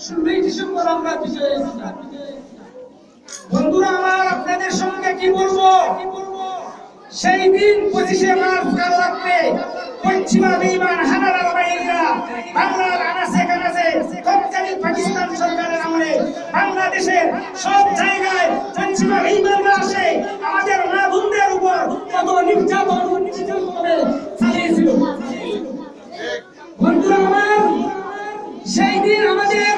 16ই December আমরা বিজয় হয়েছিলাম। বন্ধুরা আমার, আপনাদের সঙ্গে কি বলবো, সেই দিন 25শে মার্চ কাল রাত্রে পশ্চিমা বেঈমান হানাদার বাহিনীরা বাংলার আনাচে কানাচে তৎকালীন পাকিস্তান সরকারের আমলে বাংলাদেশের সব জায়গায় পশ্চিমা বেঈমানরা আসে আমাদের মা বোনদের উপর কত নির্যাতন করে চালিয়েছিল। বন্ধুরা আমার, সেই দিন আমাদের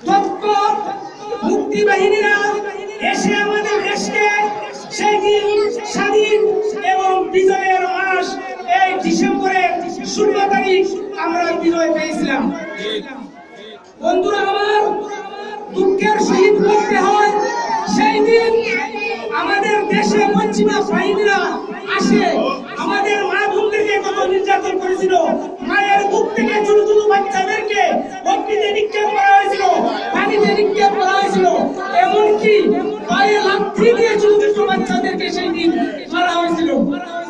তৎপর মুক্তি বাহিনীরা এসে আমাদের দেশকে সেই দিন স্বাধীন এবং বিজয়ের মাস এই ডিসেম্বরের 16 তারিখ আমরা বিজয় পেয়েছিলাম। বন্ধুরা আমার, দুঃখের সহিত বলতে হয়, সেই দিন আমাদের দেশে পশ্চিমা বাহিনীরা আসে আমাদের মা বোনদেরকে কত নির্যাতন করেছিল। মায়ের বুক থেকে ছোট ছোট বাচ্চাদেরকে অগ্নিতে নিক্ষেপ করা হয়েছিল, পানিতে নিক্ষেপ করা হয়েছিল, এমনকি পায়ে লাথি দিয়ে ছোট ছোট বাচ্চাদেরকে সেই দিন মারা হয়েছিল।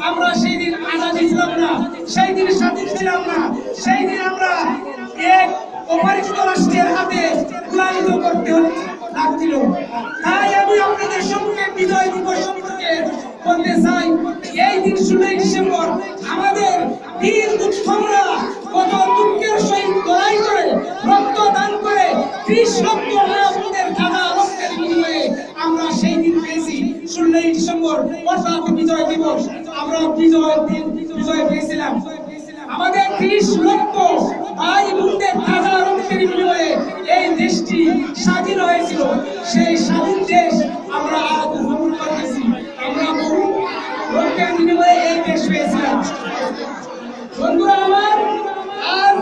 আমরা সেই দিন আজাদী ছিলাম না, সেই দিন স্বাধীন ছিলাম না, সেই দিন আমরা এক অপরিচিত রাষ্ট্রের হাতে গোলামিত করতে লাগছিল। তাই আমি আপনাদের সম্মুখে বিজয় দিবস সম্পর্কে বলতে চাই, এই দিন 16ই ডিসেম্বর আমাদের বীর উত্তমরা কত দুঃখের সহিত লড়াই করে রক্ত দান করে 30 লক্ষ মানবদের টাকা রক্তের বিনিময়ে আমরা সেই দিন পেয়েছি 16ই ডিসেম্বর অর্থাৎ বিজয় দিবস। আমরা বিজয় পেয়েছিলাম। আমাদের 30 লক্ষ ভাই বোনদের টাকা রক্তের বিনিময়ে এই দেশটি স্বাধীন হয়েছিল। সেই স্বাধীন দেশ আমরা আজ ভ্রমণ করতেছি। আমরা বহু রক্তের বিনিময়ে এই দেশ পেয়েছিলাম। বন্ধুরা আমার, আর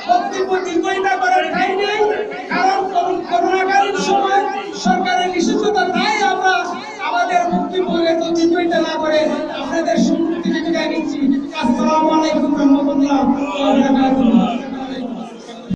বক্তব্য দীর্ঘায়িত করার টাইম নেই, কারণ করোনাকালীন সময় সরকারের নিষেধতা, তাই আমরা আমাদের বক্তব্য এত দীর্ঘায়িত না করে আপনাদের সম্মুখে বিদায় নিচ্ছি। আসসালামু আলাইকুম ওয়া রাহমাতুল্লাহি ওয়া বারাকাতুহু।